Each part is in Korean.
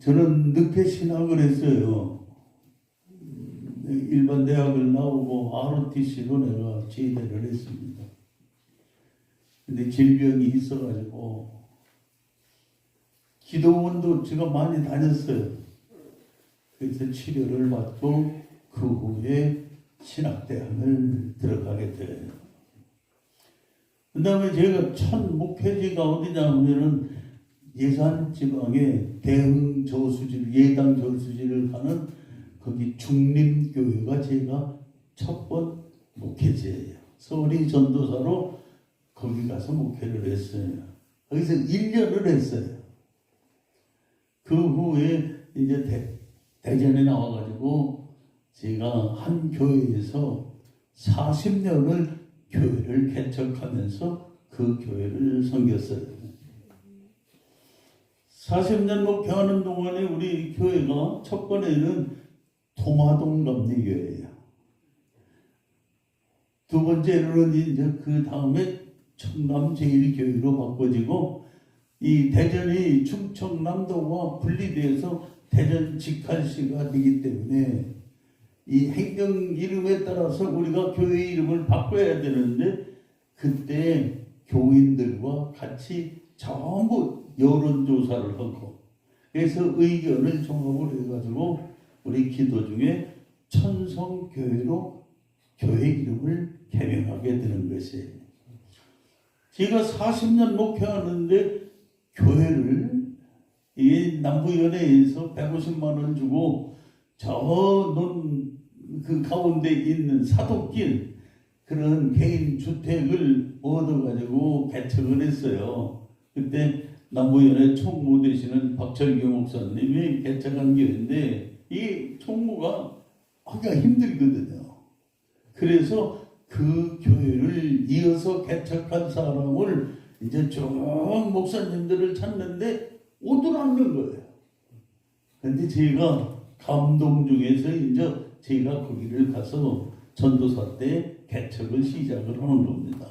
저는 늦게 신학을 했어요. 일반 대학을 나오고 ROTC로 내가 제대를 했습니다. 근데 질병이 있어가지고 기도원도 제가 많이 다녔어요. 그래서 치료를 받고 그 후에 신학대학을 들어가게 돼요. 그 다음에 제가 첫 목회지가 어디냐 하면은 예산 지방에 대흥 저수지, 예당 저수지를 가는 거기 중림교회가 제가 첫 번 목회지예요. 서울이 전도사로 거기 가서 목회를 했어요. 거기서 1년을 했어요. 그 후에 이제 대전에 나와가지고 제가 한 교회에서 40년을 교회를 개척하면서 그 교회를 섬겼어요. 40년 목회하는 동안에 우리 교회가 첫 번에는 동화동 감리교회예요. 두 번째로는 이제 그 다음에 청남제일교회로 바꿔지고 이 대전이 충청남도와 분리돼서 대전 직할시가 되기 때문에 이 행정 이름에 따라서 우리가 교회 이름을 바꿔야 되는데 그때 교인들과 같이 전부 여론조사를 하고 그래서 의견을 종합을 해가지고 우리 기도 중에 천성교회로 교회 이름을 개명하게 되는 것이에요. 제가 40년 목회하는데 교회를 이 남부연회에서 150만 원 주고 그 가운데 있는 사독길 그런 개인 주택을 얻어가지고 개척을 했어요. 그때 남부연회 총무 되시는 박철규 목사님이 개척한 교회인데 이 총무가 하기가 힘들거든요. 그래서 그 교회를 이어서 개척한 사람을 이제 쭉 목사님들을 찾는데 오더라는 거예요. 근데 제가 감동 중에서 이제 제가 거기를 가서 전도사 때 개척을 시작을 하는 겁니다.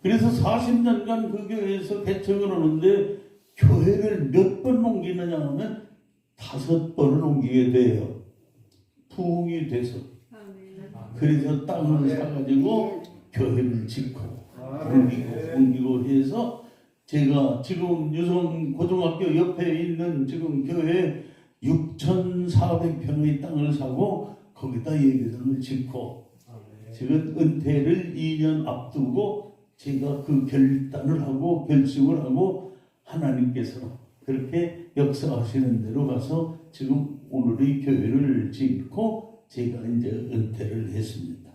그래서 40년간 그 교회에서 개척을 하는데 교회를 몇 번 옮기느냐 하면 5번을 옮기게 돼요. 부흥이 돼서. 그래서 땅을 사가지고 교회를 짓고 옮기고 해서 제가 지금 유성 고등학교 옆에 있는 지금 교회 6,400평의 땅을 사고 거기다 예배당을 짓고 지금 은퇴를 2년 앞두고 제가 그 결단을 하고 결심을 하고 하나님께서 그렇게 역사하시는 대로 가서 지금 오늘의 교회를 짓고 제가 이제 은퇴를 했습니다.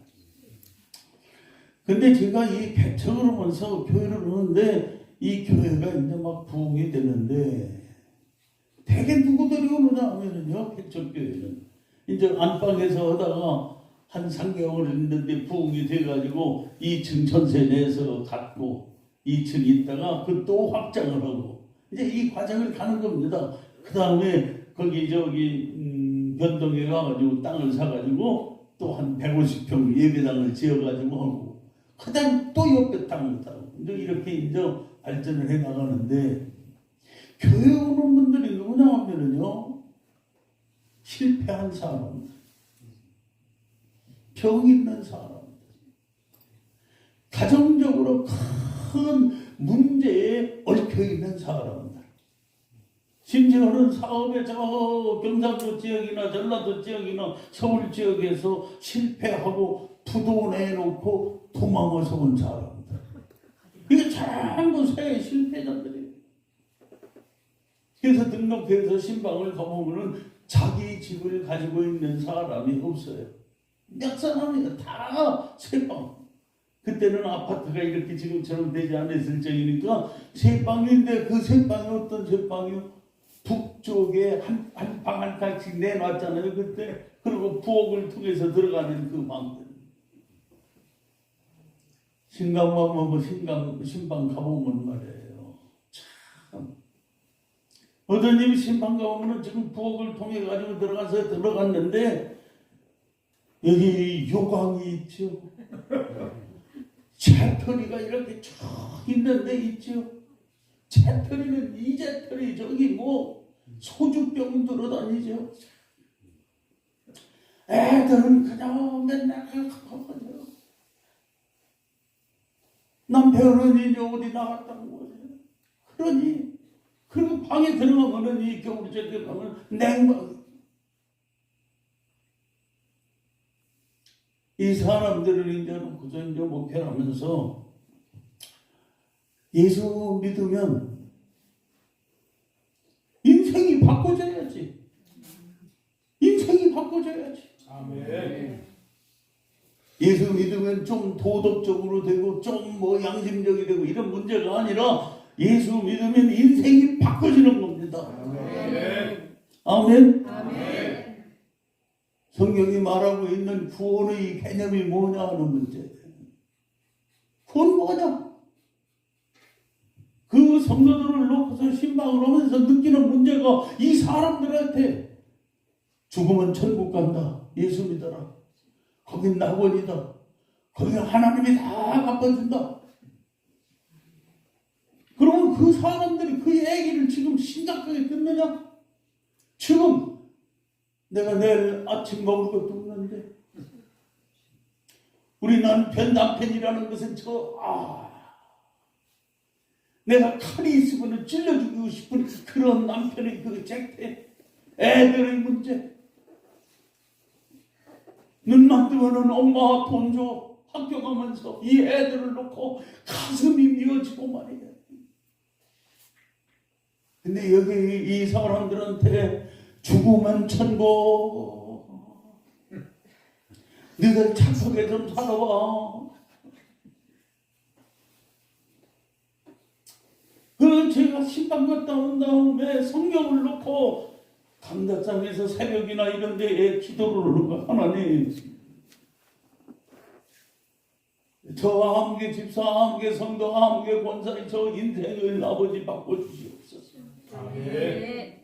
근데 제가 이 개척을 하면서 교회를 하는데 이 교회가 이제 막 부흥이 되는데 대개 누구들이 오느냐 하면은요, 개척교회는 이제 안방에서 하다가 한 3개월 했는데 부흥이 돼가지고 2층 전세 내서 갖고 2층 있다가 그 또 확장을 하고 이제 이 과정을 가는 겁니다. 그 다음에 거기 변동에 가가지고 땅을 사가지고 또 한 150평 예배당을 지어가지고 하고 그 다음 또 옆에 땅을 사고 이제 이렇게 이제 발전을 해 나가는데 교회 오는 분들이 누구냐 하면은요, 실패한 사람들, 병 있는 사람들, 가정적으로 큰 문제에 얽혀 있는 사람들, 심지어는 사업에 저 경상도 지역이나 전라도 지역이나 서울 지역에서 실패하고 부도 내놓고 도망쳐서 온 사람들, 이게 전부 새 실패자들이에요. 그래서 등록해서 신방을 가보면은 자기 집을 가지고 있는 사람이 없어요. 몇 사람이요? 다 새방. 그때는 아파트가 이렇게 지금처럼 되지 않았을 적이니까 새방인데 그 새방이 어떤 새방이요? 북쪽에 한 방 한 칸씩 내놨잖아요. 그때. 그리고 부엌을 통해서 들어가는 그 방들. 신방 가보면 말이에요. 참. 어떤 님이 신방 가보면 지금 부엌을 통해 가지고 들어갔는데 여기 요강이 있죠. 재떨이가 이렇게 쭉 있는데 있죠. 재떨이는 이 재떨이 저기 뭐 소주병 들어다니죠. 애들은 그냥 맨날 가거든요. 남편은 이제 어디 나갔다고 그러죠. 그러니 그리고 방에 들어가면은 이 겨울에 들어가면 냉방. 이 사람들을 이제는 그저 이제 목회하면서 예수 믿으면 인생이 바꿔져야지. 인생이 바꿔져야지. 아멘. 예수 믿으면 좀 도덕적으로 되고 좀 뭐 양심적이 되고 이런 문제가 아니라 예수 믿으면 인생이 바꿔지는 겁니다. 아멘. 아멘. 아멘. 성경이 말하고 있는 구원의 개념이 뭐냐 하는 문제. 구원 뭐냐? 그 성도들을 놓고서 신방을 하면서 느끼는 문제가 이 사람들한테 죽으면 천국 간다. 예수 믿어라. 거긴 낙원이다. 거기 하나님이 다 갚아준다. 그러면 그 사람들이 그 얘기를 지금 심각하게 듣느냐? 지금 내가 내일 아침 먹을 것도 없는데 우리 남편이라는 것은 내가 칼이 있으면 찔러주고 싶은 그런 남편의 그 잭대, 애들의 문제. 눈만 뜨면은 엄마 돈 줘. 학교 가면서 이 애들을 놓고 가슴이 미어지고 말이야. 근데 여기 이 사람들한테 죽으면 천국. 너희들 착하게 좀 살아봐. 제가 신방 갔다 온 다음에 성경을 놓고 감자장에서 새벽이나 이런 데에 기도를 하는 거. 하나님, 저 아무개 집사, 아무개 성도, 아무개 권사의 저 인생을 아버지 바꿔주시옵소서. 아멘.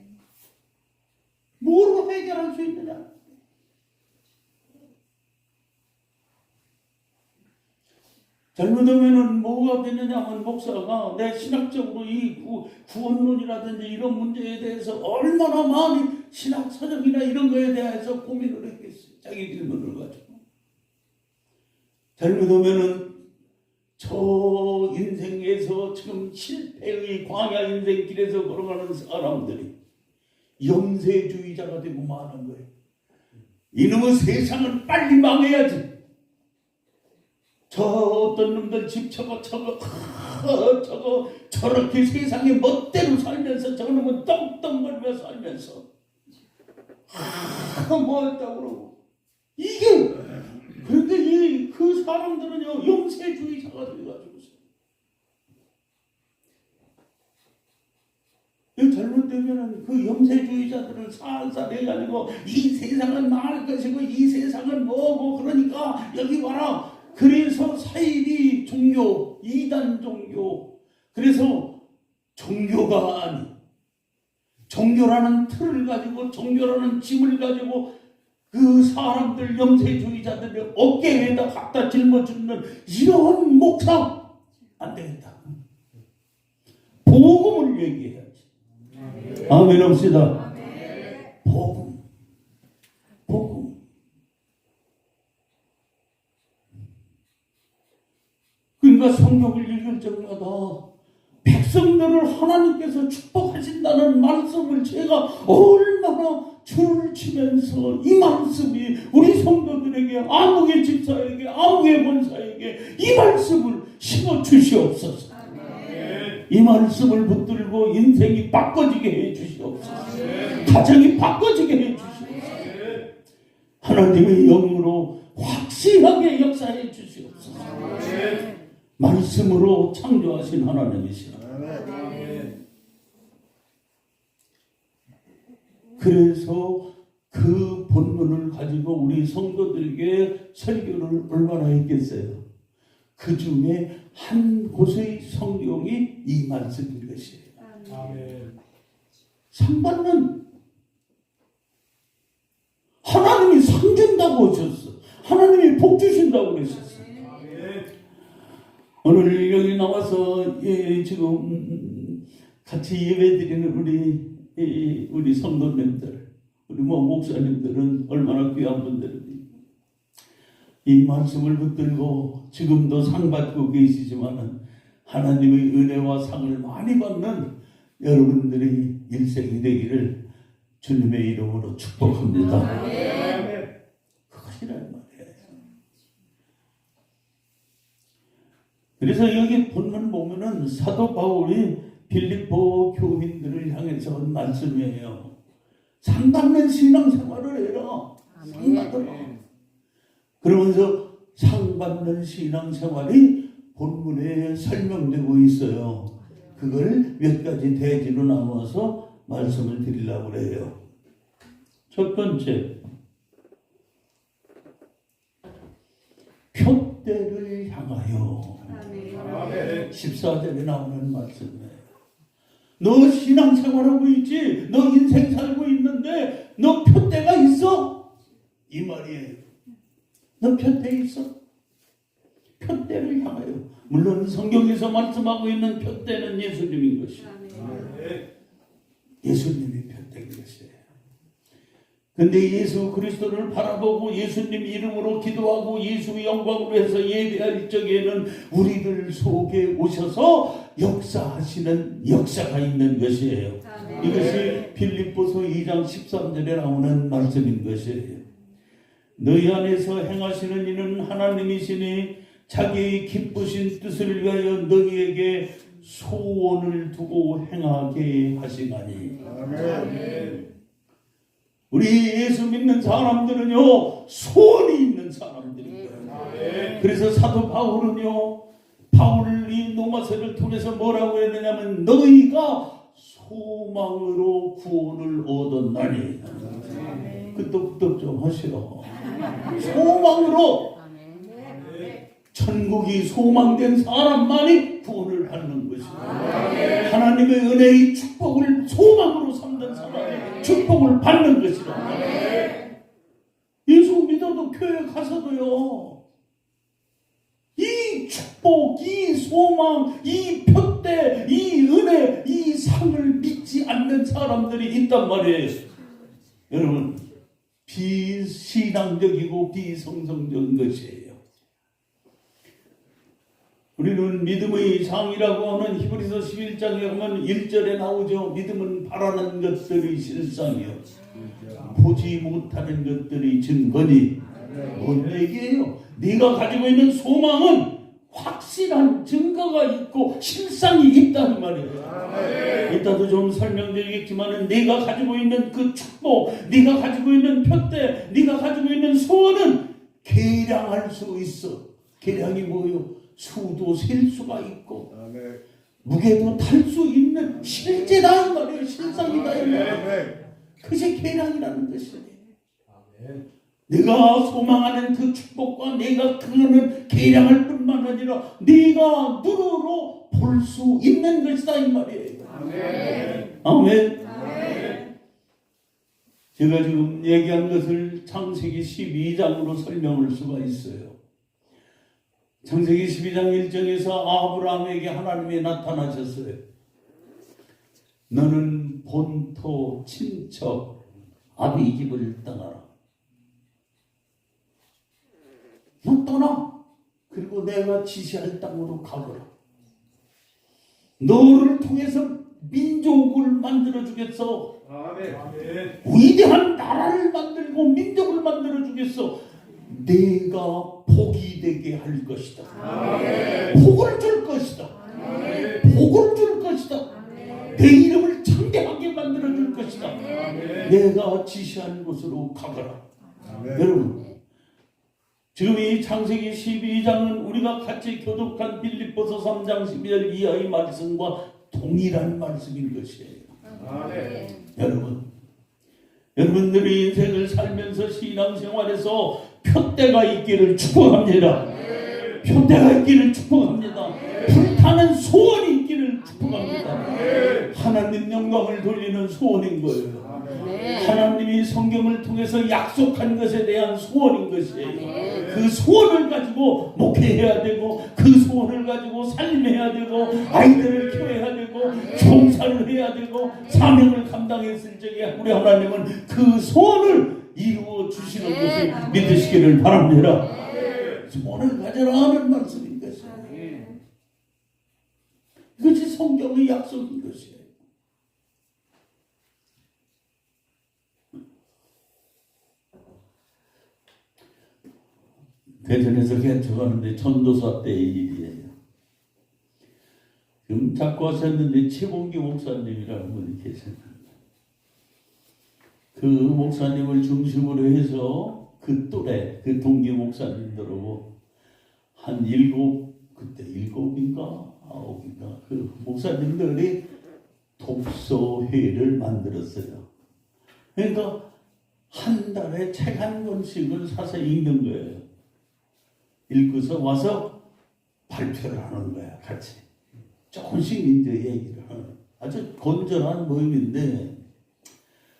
뭐로 해결할 수 있느냐? 잘못하면은 뭐가 되느냐면 목사가 내 신학적으로 이 구원론이라든지 이런 문제에 대해서 얼마나 많이 신학 서적이나 이런 거에 대해서 고민을 했겠어요. 자기 질문을 가지고. 잘못하면은 저 인생에서 지금 실패의 광야 인생길에서 걸어가는 사람들이 영세주의자가 되고 마는 거예요. 이놈의 세상은 빨리 망해야지. 저 어떤 놈들 집 저렇게 세상에 멋대로 살면서 저놈은 떵떵거리며 살면서 뭐 했다고 그러고 이게 그런데 그 사람들은요 영세주의자가 돼가지고 잘못되면은 그 영세주의자들을 살살 해가지고 이 세상은 망할 것이고 이 세상은 뭐고 그러니까 여기 봐라. 그래서 사이비 종교, 이단 종교. 그래서 종교가 아닌 종교라는 틀을 가지고 종교라는 짐을 가지고 그 사람들 영세주의자들의 어깨에다 갖다 짊어주는 이런 목사 안 되겠다. 복음을 얘기해야지. 아멘 합시다. 복음. 그러니까 성경을 읽을 때마다 백성들을 하나님께서 축복하신다는 말씀을 제가 얼마나 줄을 치면서 이 말씀이 우리 성도들에게 아무개 집사에게 아무개 권사에게 이 말씀을 심어 주시옵소서. 이 말씀을 붙들고 인생이 바꿔지게 해 주시옵소서. 가정이 바꿔지게 해 주시옵소서. 하나님의 영으로 확실하게 역사해 주시옵소서. 말씀으로 창조하신 하나님이시라. 그래서 그 본문을 가지고 우리 성도들에게 설교를 얼마나 했겠어요. 그 중에 한 곳의 성경이 이 말씀인 것이에요. 아멘. 상받는 하나님이 상 준다고 하셨어. 하나님이 복 주신다고 그러셨어. 오늘 여기 나와서 지금 같이 예배드리는 우리 우리 성도님들, 우리 목사님들은 얼마나 귀한 분들입니다. 이 말씀을 붙들고 지금도 상 받고 계시지만은 하나님의 은혜와 상을 많이 받는 여러분들이 일생이 되기를 주님의 이름으로 축복합니다. 그것이란 말이에요. 그래서 여기 본문 보면은 사도 바울이 빌립보 교민들을 향해서 한 말씀이에요. 상받는 신앙생활을 해라. 상받아라. 그러면서 상받는 신앙생활이 본문에 설명되고 있어요. 그걸 몇 가지 대지로 나누어서 말씀을 드리려고 해요. 첫 번째, 표대를 향하여. 14절에 나오는 말씀이에요. 너 신앙생활하고 있지? 너 인생 살고 있는데 너 표대가 있어? 이 말이에요. 너 표대 있어? 표대를 향하여. 물론 성경에서 말씀하고 있는 표대는 예수님인 것이에요. 예수님이 표대인 것이에요. 근데 예수 그리스도를 바라보고 예수님 이름으로 기도하고 예수의 영광으로 해서 예배할 적에는 우리들 속에 오셔서 역사하시는 역사가 있는 것이에요. 이것이 빌립보서 2장 13절에 나오는 말씀인 것이에요. 너희 안에서 행하시는 이는 하나님이시니 자기의 기쁘신 뜻을 위하여 너희에게 소원을 두고 행하게 하시나니. 아멘. 우리 예수 믿는 사람들은요, 소원이 있는 사람들이에요. 그래서 사도 바울은요, 바울이 로마서를 통해서 뭐라고 했느냐면 너희가 소망으로 구원을 얻었나니. 끄떡끄떡 좀 하시오. 소망으로. 천국이 소망된 사람만이 구원을 받는 것이다. 하나님의 은혜의 축복을 소망으로 삼는 사람이 축복을 받는 것이다. 예수 믿어도 교회 가서도요, 이 축복, 이 소망, 이 표대, 이 은혜, 이 상을 믿지 않는 사람들이 있단 말이에요. 여러분, 비신앙적이고 비성성적인 것이에요. 우리는 믿음의 장이라고 하는 히브리서 11장에 보면 1절에 나오죠. 믿음은 바라는 것들이 실상이요, 보지 못하는 것들이 증거니. 뭔 얘기예요? 네가 가지고 있는 소망은 확실한 증거가 있고 실상이 있다는 말이에요. 이따도 좀 설명드리겠지만 네가 가지고 있는 그 축복, 네가 가지고 있는 표대, 네가 가지고 있는 소원은 계량할 수 있어. 계량이 뭐예요? 수도 셀 수가 있고 무게도 탈 수 있는 실제다 이 말이에요. 실상이다 이 말이에요. 그것이 계량이라는 것이에요. 내가 소망하는 그 축복과 내가 그거는 계량할 뿐만 아니라 네가 눈으로 볼 수 있는 것이다 이 말이에요. 아멘. 제가 지금 얘기한 것을 창세기 12장으로 설명할 수가 있어요. 창세기 12장 1절에서 아브라함에게 하나님이 나타나셨어요. 너는 본토 친척 아비 집을 떠나라. 너 떠나. 그리고 내가 지시할 땅으로 가거라. 너를 통해서 민족을 만들어 주겠어. 위대한 나라를 만들고 민족을 만들어 주겠어. 내가 복이 되게 할 것이다. 복을 줄 것이다. 복을 줄 것이다. 내 이름을 창대하게 만들어 줄 것이다. 내가 지시한 곳으로 가거라. 여러분, 지금 이 창세기 12장은 우리가 같이 교독한 빌립보서 3장 12절 이하의 말씀과 동일한 말씀인 것이에요. 여러분들이 인생을 살면서 신앙생활에서 표대가 있기를 축복합니다. 표대가 있기를 축복합니다. 불타는 소원이 있기를 축복합니다. 하나님 영광을 돌리는 소원인 거예요. 네. 하나님이 성경을 통해서 약속한 것에 대한 소원인 것이에요. 네. 그 소원을 가지고 목회해야 되고 그 소원을 가지고 살림해야 되고 아이들을 키워야 되고 종사를 해야 되고 사명을 감당했을 적에 우리 하나님은 그 소원을 이루어 주시는 것을 믿으시기를 바랍니다. 소원을 가져라 하는 말씀인 것이에요. 이것이 성경의 약속인 것이에요. 대전에서 개척하는데 전도사 때의 일이에요. 지금 자꾸 하셨는데 최봉기 목사님이라는 분이 계세요. 그 목사님을 중심으로 해서 그 또래, 그 동기 목사님들하고 한 그때 일곱인가 아홉인가 그 목사님들이 독서회를 만들었어요. 그러니까 한 달에 책 한 권씩을 사서 읽는 거예요. 읽고서 와서 발표를 하는 거야, 같이. 조금씩 이제 얘기를 하는 아주 건전한 모임인데,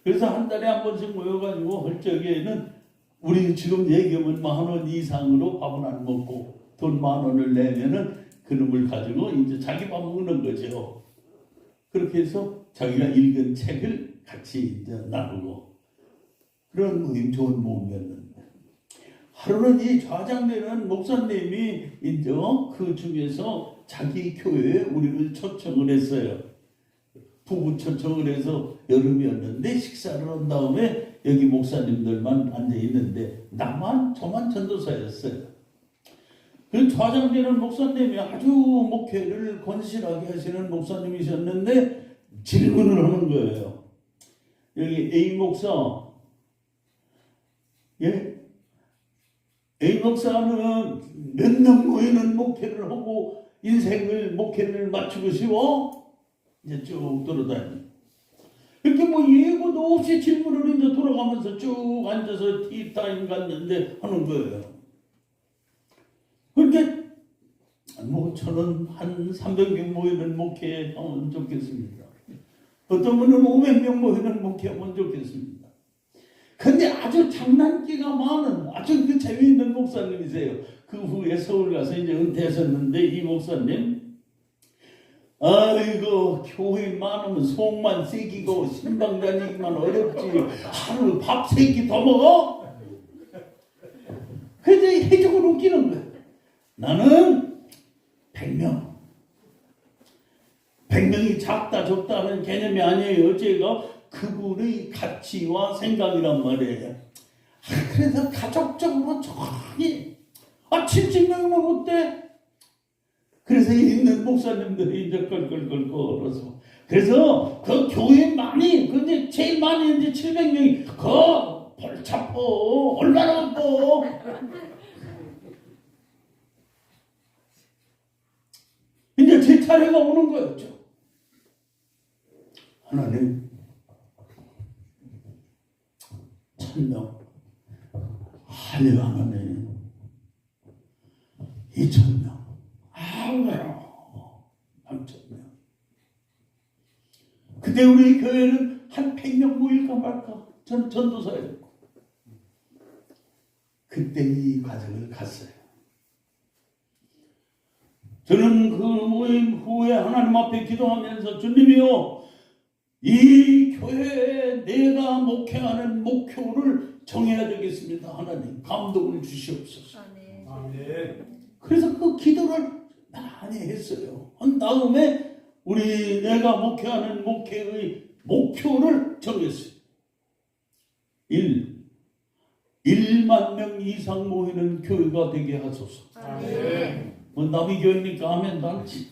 그래서 한 달에 한 번씩 모여가지고 할 적에는 우리 지금 얘기하면 10,000원 이상으로 밥은 안 먹고 돈 10,000원을 내면은 그놈을 가지고 이제 자기 밥 먹는 거죠. 그렇게 해서 자기가 읽은 책을 같이 이제 나누고 그런 모임, 좋은 모임이었는데, 하루는 이 좌장되는 목사님이 이제 그 중에서 자기 교회에 우리를 초청을 했어요. 부부 초청을 해서 여름이었는데 식사를 한 다음에 여기 목사님들만 앉아 있는데 저만 전도사였어요. 그 좌장되는 목사님이 아주 목회를 건실하게 하시는 목사님이셨는데 질문을 하는 거예요. 여기 A 목사, 예? A 목사는 몇 년 모이는 목회를 하고 인생을 목회를 마치고 싶어? 이제 쭉 돌아다니. 이렇게 뭐 예고도 없이 질문을 이제 돌아가면서 쭉 앉아서 티타임 갔는데 하는 거예요. 그런데 뭐 저는 한 300명 모이는 목회 하면 좋겠습니다. 어떤 분은 500명 모이는 목회 하면 좋겠습니다. 근데 아주 장난기가 많은 아주 그 재미있는 목사님이세요. 그 후에 서울 가서 이제 은퇴하셨는데 이 목사님, 아이고 교회 많으면 속만 새기고 신방 다니기만 어렵지 하루 밥 3끼 더 먹어? 그래서 해적을 웃기는 거야. 나는 100명이 작다 적다는 개념이 아니에요. 제가 그분의 가치와 생각이란 말이에요. 그래서 가족적으로 정확히 70명이면 어때? 그래서 있는 목사님들이 이제 껄껄껄 걸어서 그래서 그 교회 많이 근데 제일 많이 이제 700명이 그 벌잡고 얼마나 바빠. 이제 제 차례가 오는 거였죠. 하나님 1,000명 하려하네 2,000명 아우야 3,000명. 그때 우리 교회는 한 100명 모일까 말까. 전 전도사였고 그때 이 과정을 갔어요. 저는 그 모임 후에 하나님 앞에 기도하면서 주님이요, 이 교회에 내가 목회하는 목표를 정해야 되겠습니다. 하나님 감동을 주시옵소서. 아멘. 그래서 그 기도를 많이 했어요. 한 다음에 내가 목회하는 목회의 목표를 정했어요. 1만 명 이상 모이는 교회가 되게 하소서. 아멘. 뭐 남의 교회니까 하면 난지.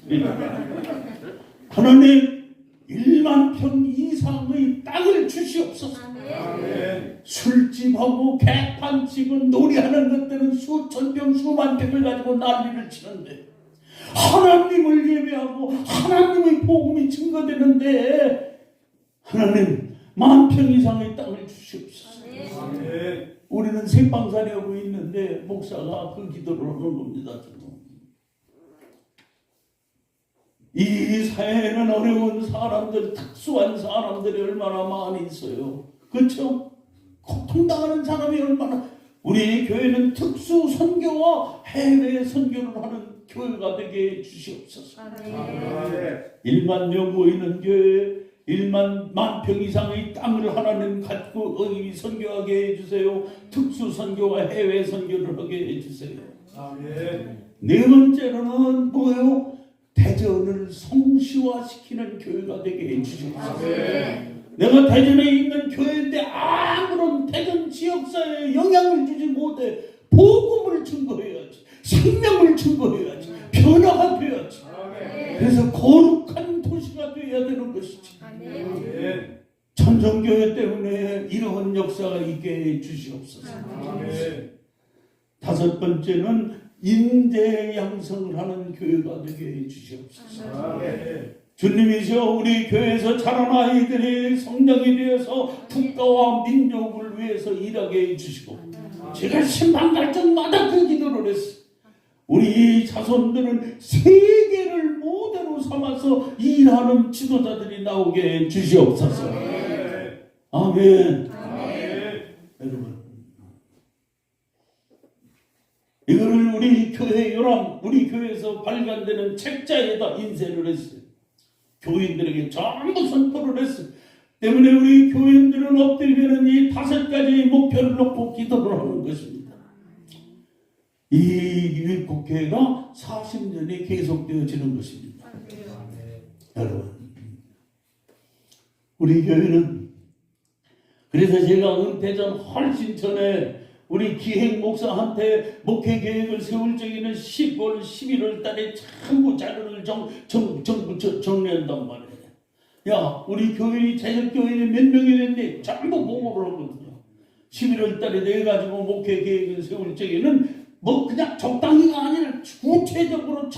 하나님 1만 평 이상의 땅을 주시옵소서. 아멘. 술집하고 개판집은 놀이하는 것들은 수천 평 수만 평을 가지고 난리를 치는데 하나님을 예배하고 하나님의 복음이 증거되는데 하나님 10,000평 이상의 땅을 주시옵소서. 아멘. 우리는 생방살이 하고 있는데 목사가 그 기도를 하는 겁니다. 지금. 이 사회에는 어려운 사람들, 특수한 사람들이 얼마나 많이 있어요. 그렇죠? 고통당하는 사람이 얼마나. 우리 교회는 특수 선교와 해외 선교를 하는 교회가 되게 해주시옵소서. 1만 명 모이는 교회, 1만 만평 이상의 땅을 하나님 갖고 선교하게 해주세요. 특수 선교와 해외 선교를 하게 해주세요. 네 번째로는 뭐예요? 대전을 성시화시키는 교회가 되게 해주시옵소서. 내가 대전에 있는 교회인데 아무런 대전 지역사회에 영향을 주지 못해 복음을 증거해야지, 생명을 증거해야지, 변화가 돼야지. 그래서 거룩한 도시가 되어야 되는 것이지. 천정교회 때문에 이러한 역사가 있게 해주시옵소서. 다섯 번째는 인재 양성을 하는 교회가 되게 해주시옵소서. 주님이시여, 우리 교회에서 자란 아이들이 성장이 되어서 국가와 민족을 위해서 일하게 해주시고, 제가 신방 갈 적마다 그 기도를 했어요. 우리 자손들은 세계를 모델로 삼아서 일하는 지도자들이 나오게 해주시옵소서. 아멘. 여러분, 이거를 우리 교회 요람, 우리 교회에서 발간되는 책자에다 인쇄를 했어요. 교인들에게 전부 선포를 했어요. 때문에 우리 교인들은 엎드리면 이 5가지 목표를 놓고 기도를 하는 것입니다. 이 유익국회가 40년이 계속되어지는 것입니다. 여러분, 우리 교회는, 그래서 제가 은퇴 전 훨씬 전에 우리 기행 목사한테 목회 계획을 세울 적에는 10월, 11월 달에 전부 자료를 정리한단 말이에요. 야, 우리 교인이 제적교인이 몇 명이 됐는데 전부 보고를 하거든요. 11월 달에 내가지고 목회 계획을 세울 적에는 뭐 그냥 적당히가 아니라 구체적으로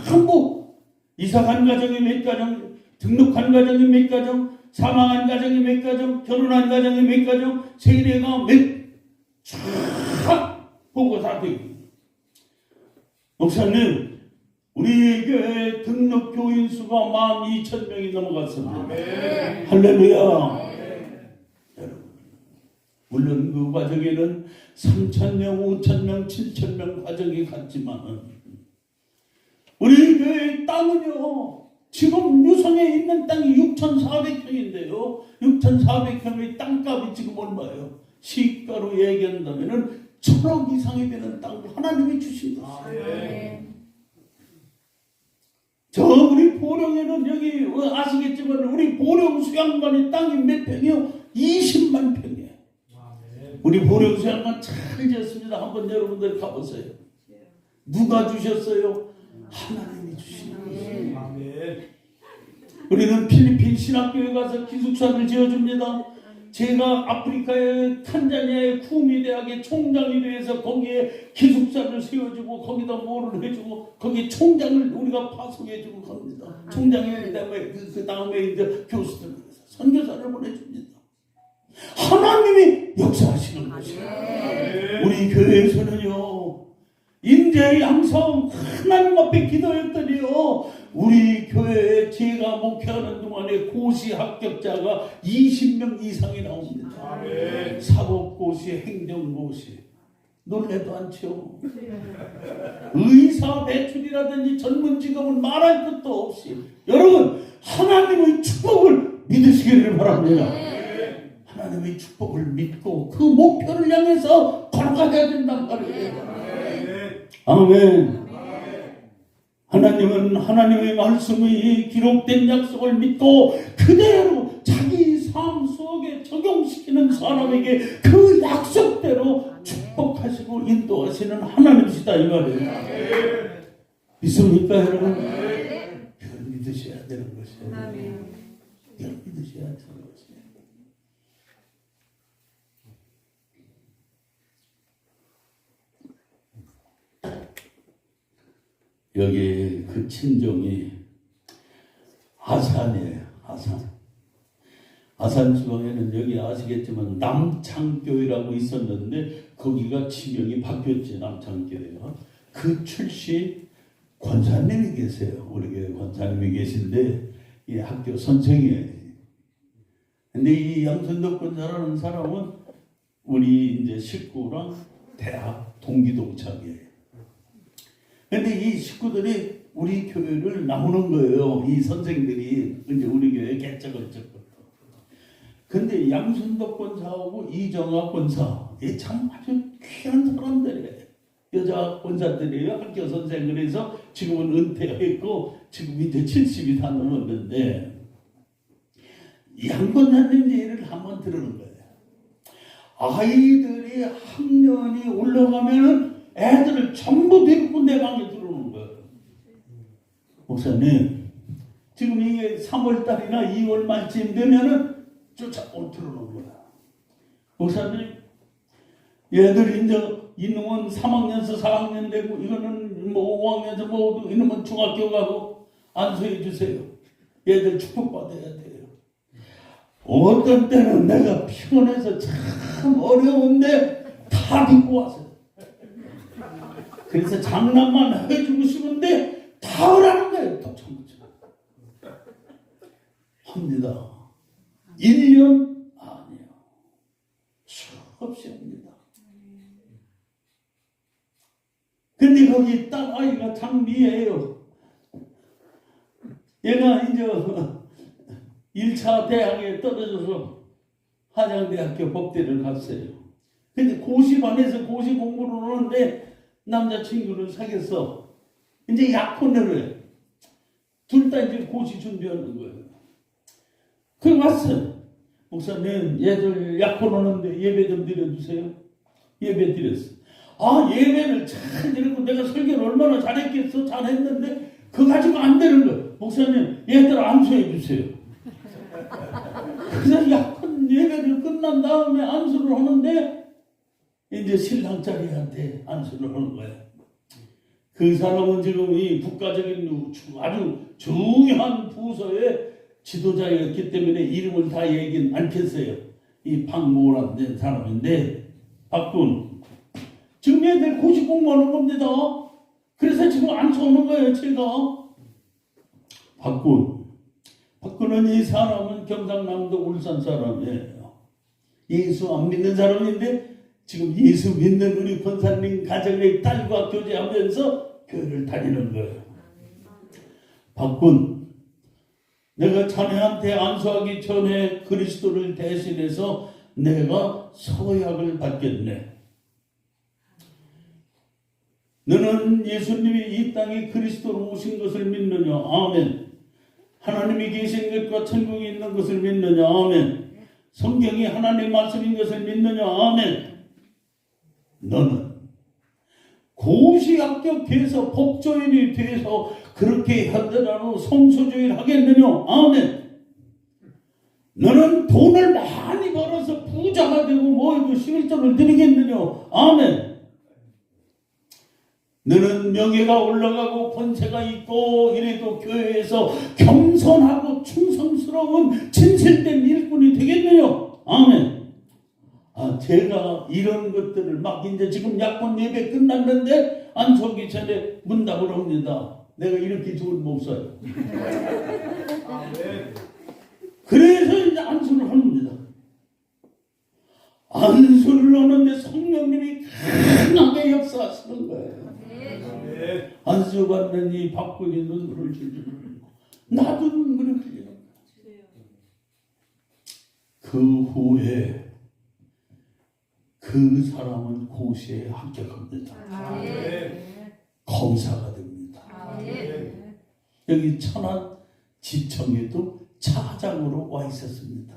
전부 이사간 가정이 몇 가정, 등록한 가정이 몇 가정, 사망한 가정이 몇 가정, 결혼한 가정이 몇 가정, 세례가 쫙 보고 다 되고. 목사님, 우리 교회 등록 교인 수가 12,000명이 넘어갔습니다. 할렐루야. 여러분, 물론 그 과정에는 3,000명, 5,000명, 7,000명 과정이 갔지만 우리 교회 땅은요, 지금 유성에 있는 땅이 6,400평인데요 6,400평의 땅값이 지금 얼마예요? 시가로 얘기한다면은 1,000억 이상이 되는 땅을 하나님이 주신 것이에요. 저 우리 보령에는 여기 아시겠지만 우리 보령 수양관의 땅이 몇 평이요? 20만 평이에요. 우리 보령 수양관 잘 지었습니다. 한번 여러분들 가보세요. 누가 주셨어요? 하나님이 주신 거예요. 우리는 필리핀 신학교에 가서 기숙사를 지어줍니다. 제가 아프리카의 탄자니아의 쿠미 대학의 총장이 돼서 거기에 기숙사를 세워주고 거기다 뭐를 해주고 거기 총장을 우리가 파송해주고 갑니다. 총장이 때문에 그 다음에 이제 교수들 선교사를 보내줍니다. 하나님이 역사하시는 것이에요. 우리 교회에서는요, 인재 양성 하나님 앞에 기도했더니요, 우리 교회에 제가 목회하는 동안에 고시 합격자가 20명 이상이 나옵니다. 사법고시, 행정고시. 놀래도 않죠. 의사 배출이라든지 전문 직업은 말할 것도 없이 여러분, 하나님의 축복을 믿으시기를 바랍니다. 하나님의 축복을 믿고 그 목표를 향해서 걸어가야 된단 말이에요. 아멘. 하나님은 하나님의 말씀이 기록된 약속을 믿고 그대로 자기 삶 속에 적용시키는 사람에게 그 약속대로 축복하시고 인도하시는 하나님이시다 이 말이에요. 믿습니까 여러분? 그걸 믿으셔야 되는 것이에요. 그걸 믿으셔야 되는 것이에요. 여기 그 친정이 아산이에요. 아산 지방에는 여기 아시겠지만 남창교회라고 있었는데 거기가 지명이 바뀌었지. 남창교회가 그 출신 권사님이 계세요. 우리 교회 권사님이 계신데 이 학교 선생이에요. 근데 이 양순덕 권사라는 사람은 우리 이제 식구랑 대학 동기 동창이에요. 근데 이 식구들이 우리 교회를 나오는 거예요. 이 선생들이 이제 우리 교회 개척을 쳤거든. 근데 양순덕 권사하고 이정학 권사, 이 참 아주 귀한 사람들이에요. 여자 권사들이에요. 학교 선생. 그래서 지금은 은퇴했고 지금 이제 70이 다 넘었는데 양 권사님 얘기를 한번 들은 거예요. 아이들이 학년이 올라가면은 애들을 전부 데리고 내 방에 들어오는 거예요. 목사님, 지금 이게 3월달이나 2월 말쯤 되면은 쫓아오 들어오는 거야. 목사님, 얘들이 이제 이놈은 3학년에서 4학년 되고 이거는 뭐 5학년에서 뭐 이놈은 중학교 가고 안수해 주세요. 얘들 축복받아야 돼요. 어떤 때는 내가 피곤해서 참 어려운데 다 듣고 왔어요. 그래서 장난만 해주고 싶은데 다 하라는 거예요. 독창부처럼 합니다. 1년 아니에요. 수없이 합니다. 근데 거기 딸 아이가 장미예요. 얘가 이제 1차 대학에 떨어져서 한양대학교 법대를 갔어요. 근데 고시반에서 고시 공부를 하는데 남자친구를 사귀었어. 이제 약혼을 해. 둘 다 이제 고시 준비하는 거예요. 그럼 왔어요. 목사님, 얘들 약혼하는데 예배 좀 드려주세요. 예배 드렸어. 아, 예배를 잘 드렸고 내가 설교를 얼마나 잘했겠어. 잘했는데 그거 가지고 안 되는 거예요. 목사님, 얘들 안수해 주세요. 그래서 약혼 예배를 끝난 다음에 안수를 하는데 이제 신랑자리한테 안수를 하는 거예요. 그 사람은 지금 이 국가적인 아주 중요한 부서의 지도자였기 때문에 이름을 다 얘기는 않겠어요. 이 박모라는 사람인데 박군 지금 애들 고시 공부하는 겁니다. 그래서 지금 안수하는 거예요. 제가 박군은 이 사람은 경상남도 울산 사람이에요. 예수 안 믿는 사람인데 지금 예수 믿는 우리 권사님 가정의 딸과 교제하면서 교회를 다니는 거예요. 박군, 내가 자네한테 안수하기 전에 그리스도를 대신해서 내가 서약을 받겠네. 너는 예수님이 이 땅에 그리스도로 오신 것을 믿느냐? 아멘. 하나님이 계신 것과 천국이 있는 것을 믿느냐? 아멘. 성경이 하나님의 말씀인 것을 믿느냐? 아멘. 너는 고시 합격해서 법조인이 돼서 그렇게 현대라로 성소조인 하겠느냐? 아멘. 너는 돈을 많이 벌어서 부자가 되고 뭐이고 11조를 드리겠느냐? 아멘. 너는 명예가 올라가고 권세가 있고 이래도 교회에서 겸손하고 충성스러운 진실된 일꾼이 되겠느냐? 아멘. 제가 이런 것들을 막 이제 지금 약혼 예배 끝났는데 안수하기 전에 문답을 합니다. 내가 이렇게 좋은 목사예요. 아멘. 그래서 이제 안수를 합니다. 안수를 하는데 성령님이 강하게 역사하시는 거예요. 아멘. 안수받는 이 박군이 눈물을 줄줄 흘리고 나도 눈물을 흘리는 거예요. 그 후에 그 사람은 고시에 합격합니다. 아멘. 검사가 됩니다. 아멘. 여기 천안 지청에도 차장으로 와 있었습니다.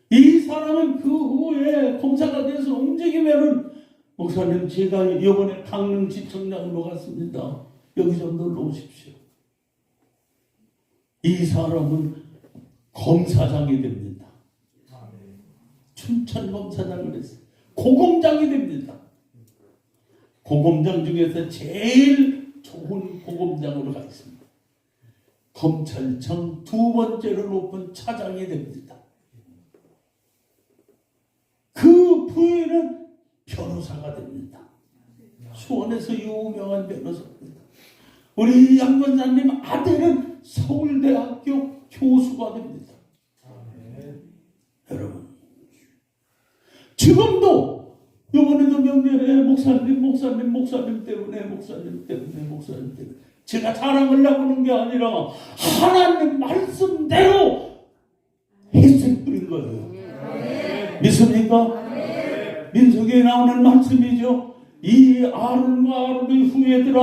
이 사람은 그 후에 검사가 돼서 움직이면은 목사님 제가 이번에 강릉 지청장으로 갔습니다. 여기 좀 놀러 오십시오. 이 사람은 검사장이 됩니다. 춘천검사장을 했어요. 고검장이 됩니다. 고검장 중에서 제일 좋은 고검장으로 가 있습니다. 검찰청 두 번째로 높은 차장이 됩니다. 그 부인은 변호사가 됩니다. 수원에서 유명한 변호사입니다. 우리 양권사님 아들은 서울대학교 교수가 됩니다. 여러분, 지금도 이번에도 명절에 목사님 때문에 제가 자랑을 나누는 게 아니라 하나님 말씀대로 했을 뿐인 거예요. 믿습니까? 민수기에 나오는 말씀이죠. 이 아론과 아론의 후예들아,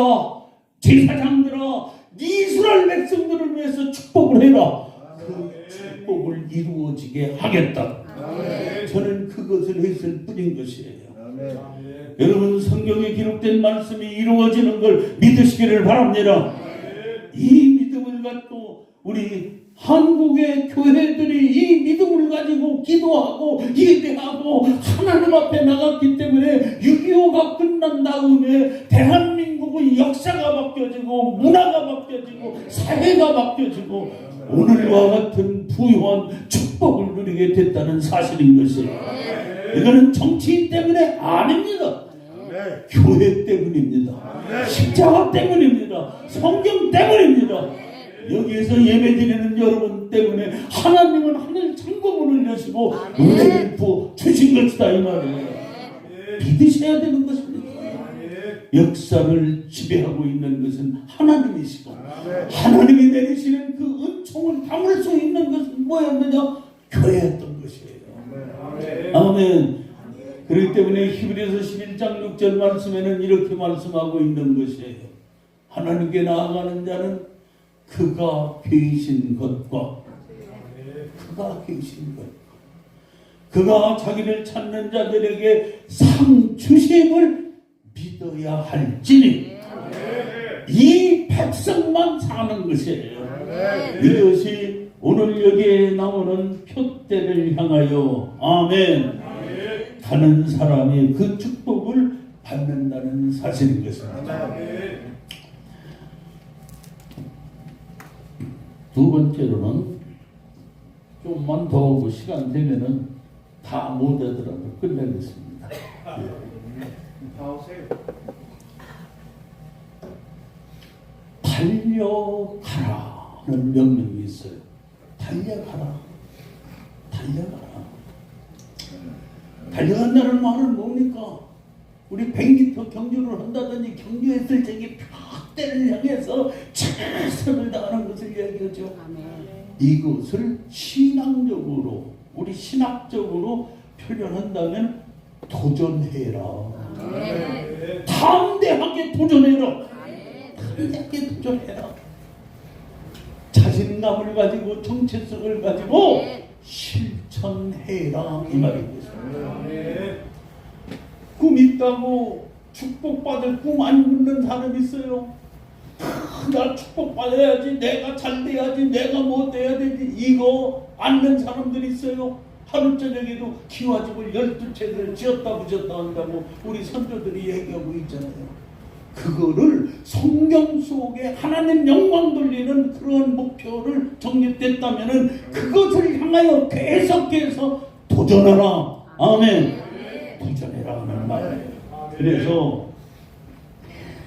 제사장들아, 이스라엘 백성들을 위해서 축복을 해라. 그 축복을 이루어지게 하겠다. 저는 그것을 했을 뿐인 것이에요. 여러분, 성경에 기록된 말씀이 이루어지는 걸 믿으시기를 바랍니다. 이 믿음을 갖고 우리 한국의 교회들이 이 믿음을 가지고 기도하고 예배하고 하나님 앞에 나갔기 때문에 6.25가 끝난 다음에 대한민국의 역사가 바뀌어지고 문화가 바뀌어지고 사회가 바뀌어지고 오늘과 같은 부유한 축복을 누리게 됐다는 사실인 것이에요. 이거는 정치인 때문에 아닙니다. 교회 때문입니다. 십자가 때문입니다. 성경 때문입니다. 여기에서 예배드리는 여러분 때문에 하나님은 하늘 창고문을 여시고 은혜를 부어 주신 것이다, 이 말이에요. 믿으셔야 되는 것입니다. 역사를 지배하고 있는 것은 하나님이시고 하나님이 내리시는 그 은총을 담을 수 있는 것은 뭐였느냐? 교회였던 것이에요. 아멘. 그렇기 때문에 히브리서 11장 6절 말씀에는 이렇게 말씀하고 있는 것이에요. 하나님께 나아가는 자는 그가 계신 것과 그가 자기를 찾는 자들에게 상 주심을 믿어야 할지니 이 백성만 사는 것이에요. 이것이 오늘 여기에 나오는 표대를 향하여 아멘 가는 사람이 그 축복을 받는다는 사실인 것입니다. 두 번째로는 좀만 더 오고 시간 되면은 다 못하더라도 끝내겠습니다. 달려가라는 명령이 있어요. 달려가라. 달려간다는 말은 뭡니까? 우리 100m 경주를 한다든지 경주했을 적에 표대를 향해서 최선을 다하는 것을 이야기하죠. 이것을 신앙적으로, 우리 신학적으로 표현한다면 도전해라. 담대하게 도전해라. 담대하게 도전해라. 자신감을 가지고 정체성을 가지고 실천해라, 이 말입니다. 꿈 있다고 축복받을 꿈 안 꾸는 사람 있어요. 나 축복받아야지, 내가 잘 돼야지, 내가 뭐 돼야 되지, 이거 않는 사람들 있어요. 하루 저녁에도 기와집을 12채를 지었다 부졌다 한다고 우리 선조들이 얘기하고 있잖아요. 그거를 성경 속에 하나님 영광 돌리는 그런 목표를 정립됐다면은 그것을 향하여 계속해서 도전하라. 아멘. 도전해라 하는 말이에요. 그래서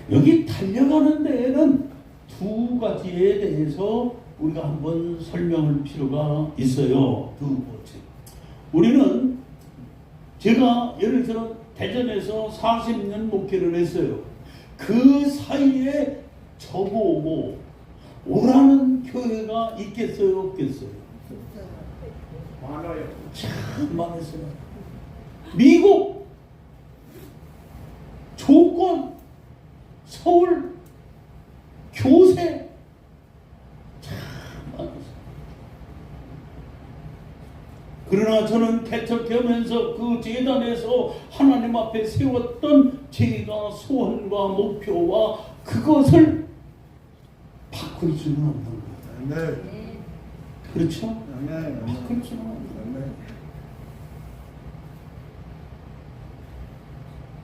여기 달려가는 데에는 두 가지에 대해서 우리가 한번 설명할 필요가 있어요. 두 번째, 우리는 제가 예를 들어 대전에서 40년 목회를 했어요. 그 사이에 저보고 오라는 교회가 있겠어요, 없겠어요? 많아요. 참 많았어요. 미국, 조건, 서울, 교세, 참 많았어요. 그러나 저는 개척하면서 그 재단에서 하나님 앞에 세웠던 제가 소원과 목표와 그것을 바꿀 수는 없는 거예요. 네. 그렇죠? 네. 바꿀 수는 없는 거예요.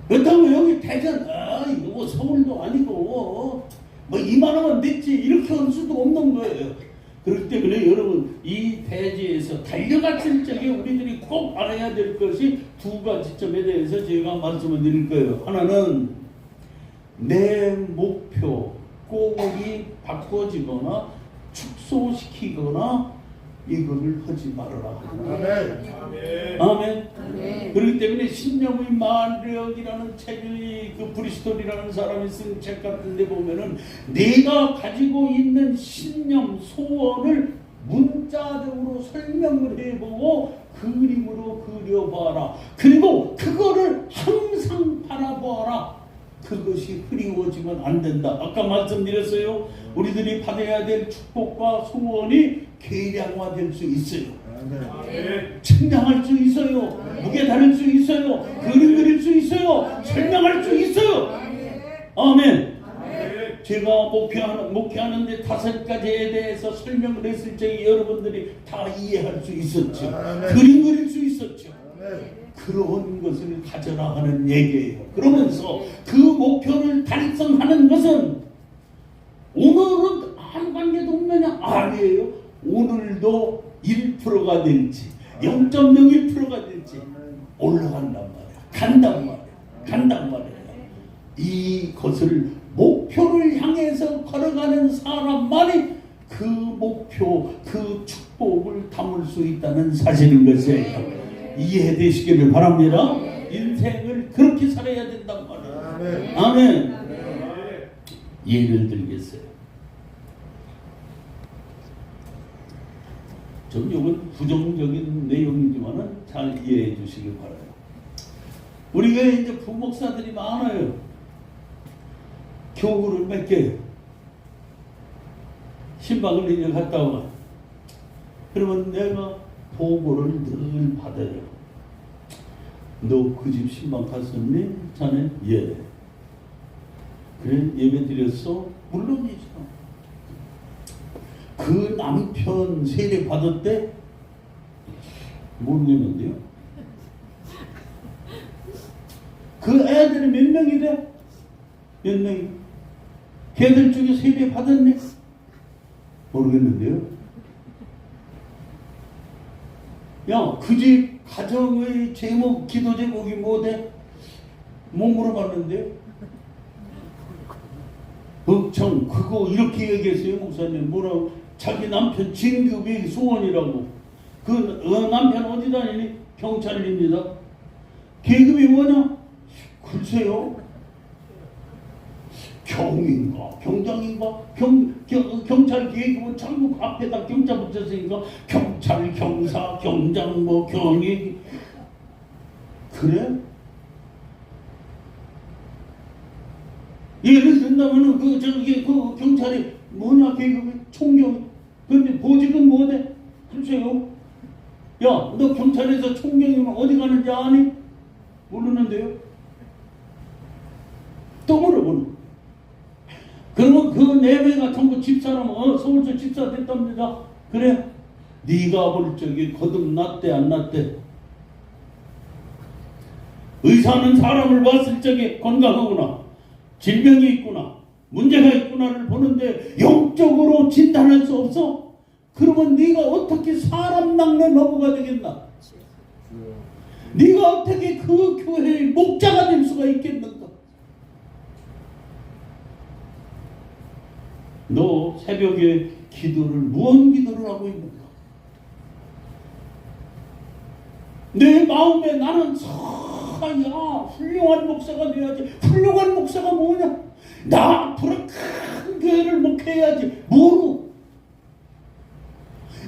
그렇다고 여기 대전, 이거 뭐 서울도 아니고 뭐 이만하면 됐지 이렇게 할 수도 없는 거예요. 그렇기 때문에 여러분, 이 대지에서 달려갔을 적에 우리들이 꼭 알아야 될 것이 두 가지 점에 대해서 제가 말씀을 드릴 거예요. 하나는 내 목표, 꼴이 바꿔지거나 축소시키거나 이거를 하지 말아라. 아멘. 아멘. 아멘. 그렇기 때문에 신념의 만력이라는 책이 그 브리스톨이라는 사람이 쓴 책 같은 데 보면은 내가 가지고 있는 신념, 소원을 문자적으로 설명을 해보고 그림으로 그려봐라. 그리고 그거를 항상 바라보아라. 그것이 흐리워지면 안 된다. 아까 말씀드렸어요. 우리들이 받아야 될 축복과 소원이 계량화될 수 있어요. 아멘. 측량할 수 있어요. 무게 다룰 수 있어요. 그림 그릴 수 있어요. 설명할 수 있어요. 아멘. 아멘. 제가 목회하는데 5가지에 대해서 설명을 했을 적에 여러분들이 다 이해할 수 있었죠. 아멘. 그림 그릴 수 있었죠. 아멘. 그런 것을 가져라 하는 얘기예요. 그러면서 그 목표를 달성하는 것은 오늘은 아무 관계도 없느냐? 아니에요. 오늘도 1%가 될지 0.01%가 될지 올라간단 말이야. 간단 말이야. 이것을 목표를 향해서 걸어가는 사람만이 그 목표, 그 축복을 담을 수 있다는 사실인 것이에요. 이해되시기를 바랍니다. 인생을 그렇게 살아야 된단 말이에요. 아멘. 예를 들겠어요. 좀 이건 부정적인 내용이지만은 잘 이해해 주시길 바라요. 우리가 이제 부목사들이 많아요. 교구를 몇 개, 신방을 이제 갔다 와. 그러면 내가 보고를 늘 받아요. 너 그 집 신방 갔었니? 자네? 예. 그래? 예배 드렸어? 물론이죠. 그 남편 세례 받았대? 모르겠는데요. 그 애들이 몇 명이 돼? 몇 명이? 걔들 중에 세례 받았네? 모르겠는데요. 야, 그 집 가정의 제목, 기도 제목이 뭐대? 못 물어봤는데요. 걱정, 그거 이렇게 얘기했어요, 목사님. 뭐라고? 자기 남편 진급이 소원이라고. 그 남편 어디 다니니? 경찰입니다. 계급이 뭐냐? 글쎄요. 경인가 경장인가 경찰 계급은 전국 앞에다 경자 붙였으니까 경찰, 경사, 경장, 뭐 경위. 그래? 예를 든다면은 그 경찰이 뭐냐 계급이 총경. 그런데 보직은 뭐대? 글쎄요. 야, 너 경찰에서 총경이면 어디 가는지 아니? 모르는데요. 또 물어보는. 그러면 그 4명이 전부 집사람, 서울서 집사 됐답니다. 그래? 네가 볼 적에 거듭났대 안 났대? 의사는 사람을 봤을 적에 건강하구나, 질병이 있구나, 문제가 있구나를 보는데 영적으로 진단할 수 없어? 그러면 네가 어떻게 사람 낚는 어부가 되겠나? 네가 어떻게 그 교회의 목자가 될 수가 있겠는가? 너 새벽에 기도를 무언 기도를 하고 있는가? 내 마음에 나는 훌륭한 목사가 돼야지. 훌륭한 목사가 뭐냐? 나 앞으로 큰 교회를 목회해야지. 뭐로?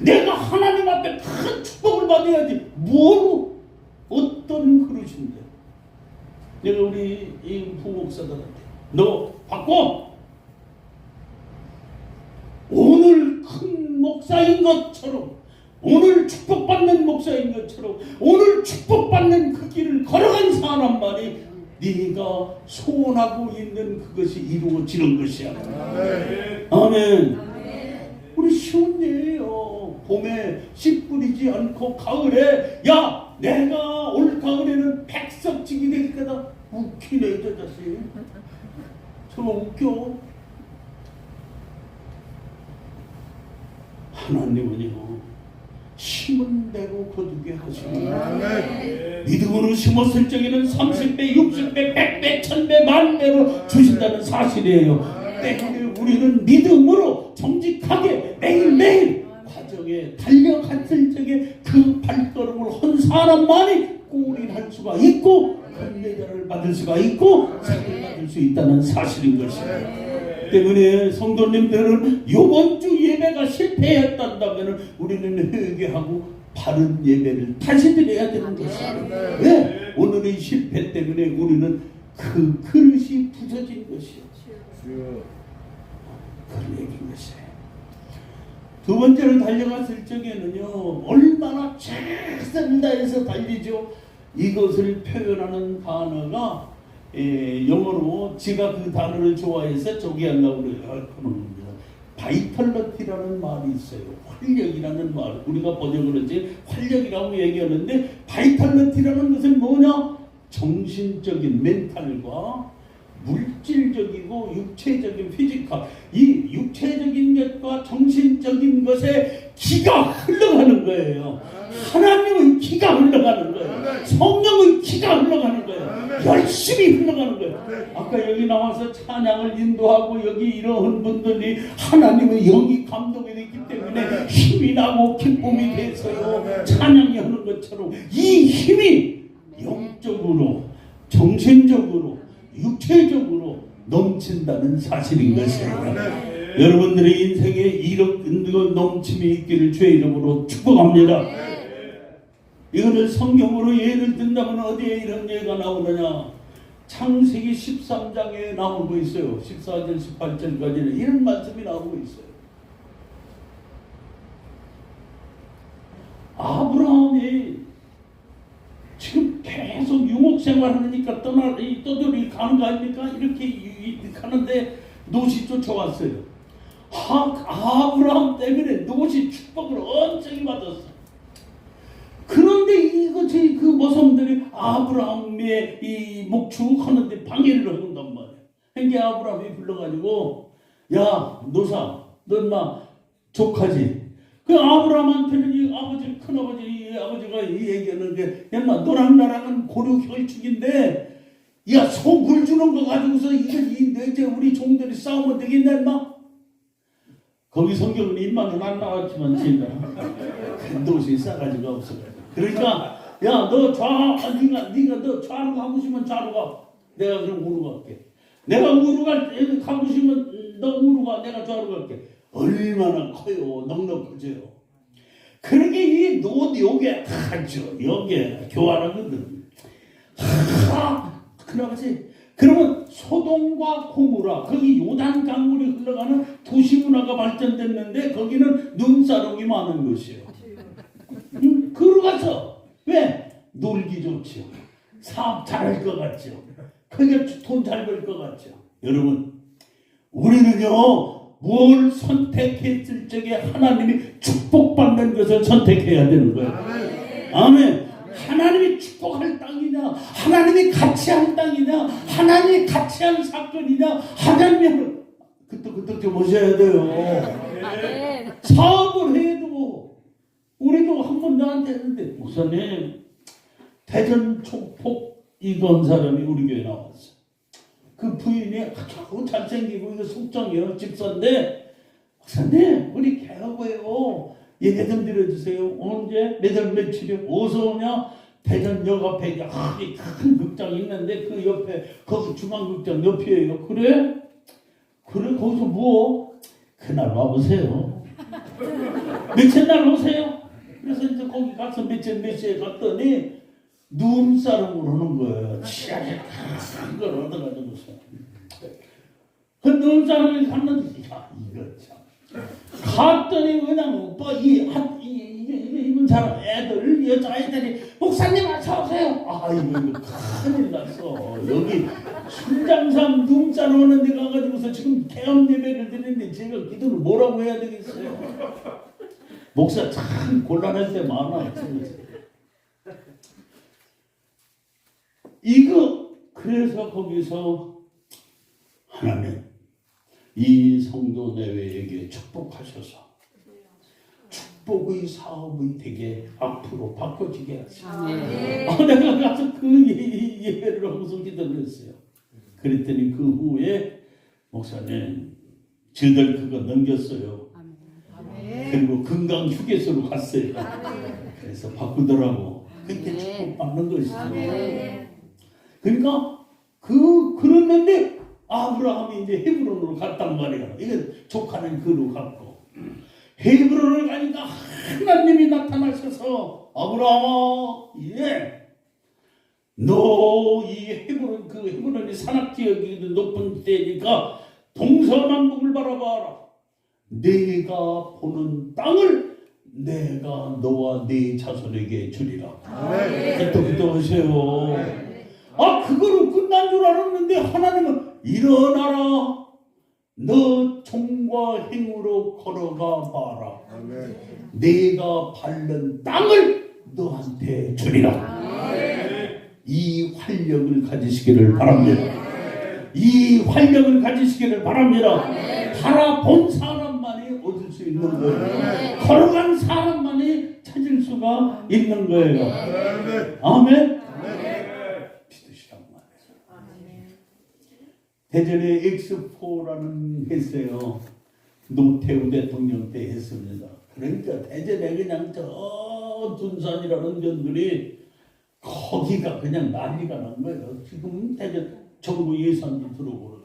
내가 하나님 앞에 큰 축복을 받아야지. 뭐로? 어떤 그릇인데? 내가 우리 이 부목사들한테 너 바꿔! 오늘 큰 목사인 것처럼, 오늘 축복받는 목사인 것처럼, 오늘 축복받는 그 길을 걸어간 사람만이 네가 소원하고 있는 그것이 이루어지는 것이야. 아멘. 우리 쉬운 일이에요. 봄에 씨 뿌리지 않고 가을에 야, 내가 올 가을에는 백석지기 될 거다. 웃기네 저 자식. 저거 웃겨. 하나님은요, 심은 대로 거두게 하시고 믿음으로 심었을 적에는 30배, 60배, 100배, 1000배, 배로 주신다는 사실이에요. 때문에 우리는 믿음으로 정직하게 매일매일 과정에 달려갔을 적에 그 발걸음을 한 사람만이 꼴인할 수가 있고 현대자를 받을 수가 있고 상을 받을 수 있다는 사실인 것입니다. 때문에 성도님들은 이번 주 예배가 실패했다면 우리는 회개하고 바른 예배를 다시 드려야 되는 것입니다. 왜? 오늘의 실패 때문에 우리는 그 그릇이 부서진 것이요. 그런 얘기인 것이에요. 두 번째로 달려갔을 적에는요, 얼마나 최선을 다해서 달리죠. 이것을 표현하는 단어가 영어로 제가 그 단어를 좋아해서 저기 하려고 그래요. 바이탈러티라는 말이 있어요. 활력이라는 말. 우리가 번역을 하지 활력이라고 얘기하는데 바이탈러티라는 것은 뭐냐? 정신적인 멘탈과 물질적이고 육체적인 피지컬, 이 육체적인 것과 정신적인 것에 기가 흘러가는 거예요. 하나님의 기가 흘러가는 거예요. 성령의 기가 흘러가는 거예요. 열심히 흘러가는 거예요. 아까 여기 나와서 찬양을 인도하고 여기 이런 분들이 하나님의 영이 감동이 됐기 때문에 힘이 나고 기쁨이 돼서요 찬양이 하는 것처럼 이 힘이 영적으로 정신적으로 육체적으로 넘친다는 사실인 것이에요. 여러분들의 인생에 이런 넘침이 있기를 주의 이름으로 축복합니다. 이거를 성경으로 예를 든다면 어디에 이런 예가 나오느냐? 창세기 13장에 나오고 있어요. 14절 18절까지는 이런 말씀이 나오고 있어요. 아브라함이 지금 계속 유목 생활하니까 떠돌이 가는 거 아닙니까? 이렇게 가는데 롯이 쫓아왔어요. 아브라함 때문에 롯이 축복을 엄청 받았어. 그런데 이것이 그 모성들이 아브라함의 이 목축하는데 방해를 한단 말이야. 그러니까 아브라함이 불러가지고 야 노사 너 인마 족하지. 그 아브라함한테는 이 아버지 큰아버지 이 아버지가 이 얘기하는데 인마 너랑 나랑은 고려 혈축인데 야 속을 주는 거 가지고서 이제 우리 종들이 싸우면 되겠나 인마? 거기 성경은 인마는 안 나왔지만 진짜 큰 도시 싸가지가 없어가지고 그러니까 야 너 네가 너 좌로 가고 싶으면 좌로 가. 내가 그럼 우로 갈게. 내가 우로 가고 싶으면 너 우로 가. 내가 좌로 갈게. 얼마나 커요. 넉넉하죠. 그러게 이 롯 요게 아주 요게 교활하거든. 그러지. 그러면 소돔과 고모라 거기 요단 강물이 흘러가는 도시 문화가 발전됐는데 거기는 눈사람이 많은 것이에요. 그러 가서 왜? 놀기 좋지요. 사업 잘할 것 같죠. 그게 돈 잘 벌 것 같죠. 여러분 우리는요 뭘 선택했을 적에 하나님이 축복받는 것을 선택해야 되는 거예요. 아멘. 하나님이 축복할 땅이냐 하나님이 같이 할 땅이냐 하나님이 같이 할 사건이냐 하나님이 그때 좀 오셔야 돼요. 사업을 해도 우리도 한 번 나한테 했는데 목사님 대전 총폭 이건 사람이 우리 교회 나왔어. 그 부인이 아주 잘생기고 이거 속정이에요. 집사인데 목사님 우리 개업해요. 예배 좀 드려주세요. 언제? 매달 며칠이요? 어디서 오냐? 대전역 앞에 큰 극장 있는데 그 옆에 거기 중앙극장 옆이에요. 그래? 거기서 뭐? 그날 와보세요. 며칠 날 오세요. 그래서 이제 거기 가서 몇 시에 갔더니 눈사람으로 오는 거예요. 치아에 큰 걸 얻어가지고서. 그 눈사람이 갔는데 야 이거 참. 갔더니 그냥 오빠 이분 사람 애들 여자애들이 목사님 어서 오세요. 아 이거 큰일 났어. 여기 순장삼 눈살 오는 데 가가지고서 지금 개업 예배를 드리는데 제가 기도를 뭐라고 해야 되겠어요. 목사 참 곤란할 때 많아. 이거 그래서 거기서 하나님 이 성도 내외에게 축복하셔서 축복의 사업이 되게 앞으로 바꿔지게 하시고 내가 가서 그 예배를 하고서 기도를 했어요. 그랬더니 그 후에 목사님 저들 그거 넘겼어요. 그리고 건강 휴게소로 갔어요. 그래서 바꾸더라고. 그렇게 축복받는 것이죠. 그러니까 그랬는데 아브라함이 이제 헤브론으로 갔단 말이야. 이게 조카는 그로 갔고 헤브론을 가니까 하나님이 나타나셔서 아브라함아, 너 이 헤브론 그 헤브론이 산악 지역이 높은 데니까 동서남북을 바라봐라. 내가 보는 땅을 내가 너와 네 자손에게 주리라. 기도하세요. 그거로 끝난 줄 알았는데 하나님은 일어나라. 너 종과 행으로 걸어가 봐라. 내가 밟는 땅을 너한테 주리라. 이 활력을 가지시기를 바랍니다. 이 활력을 가지시기를 바랍니다. 바라본 사람만이 얻을 수 있는 거예요. 걸어간 사람만이 찾을 수가 있는 거예요. 아멘. 믿으시란 말이에요. 대전에 엑스포라는 했어요. 노태우 대통령 때 했습니다. 그러니까 대전에 그냥 저 둔산이라는 데들이 거기가 그냥 난리가 난 거예요. 지금 대전 정부 예산도 들어오고.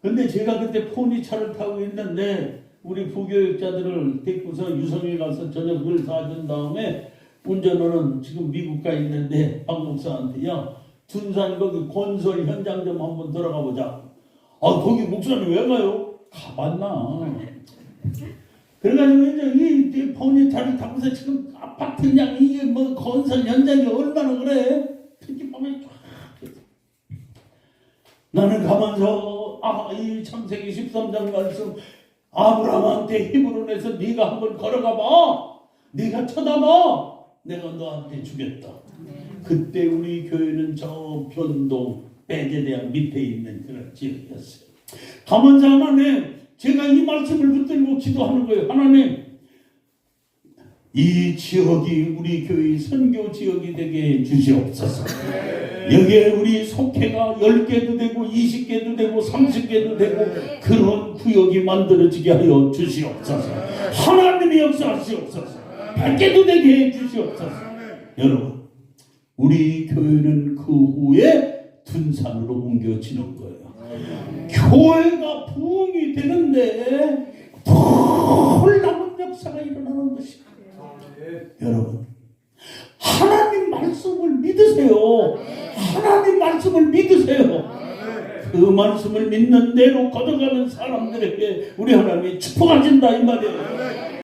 근데 제가 그때 포니차를 타고 있는데 우리 부교육자들을 데리고서 유성에 가서 저녁을 사준 다음에 운전하는 지금 미국 가 있는데 박 목사한테 야 둔산 거기 건설 현장 좀 한번 들어가 보자. 거기 목사님 왜 가요? 가봤나? 그래가지고 이제 이 포니차를 타고서 지금 아파트 그냥 이게 뭐 건설 현장이 얼마나 그래? 특히 보면 쫙 나는 가면서 이 창세기 13장 말씀 아브라함한테 히브론에서 네가 한번 걸어가 봐. 네가 쳐다봐. 내가 너한테 주겠다. 그때 우리 교회는 저 변동 배제대학 밑에 있는 그런 지역이었어요. 가면서 하나님 제가 이 말씀을 붙들고 기도하는 거예요. 하나님 이 지역이 우리 교회의 선교 지역이 되게 주시옵소서. 여기에 우리 속회가 10개도 되고 20개도 되고 30개도 되고 그런 구역이 만들어지게 하여 주시옵소서. 하나님이 역사하시옵소서. 100개도 되게 해 주시옵소서. 여러분 우리 교회는 그 후에 둔산으로 옮겨지는 거예요. 교회가 부흥이 되는데 놀라운 역사가 일어나는 것입니다. 여러분 하나님 말씀을 믿으세요. 하나님 말씀을 믿으세요. 그 말씀을 믿는 대로 걸어가는 사람들에게 우리 하나님이 축복하신다 이 말이에요.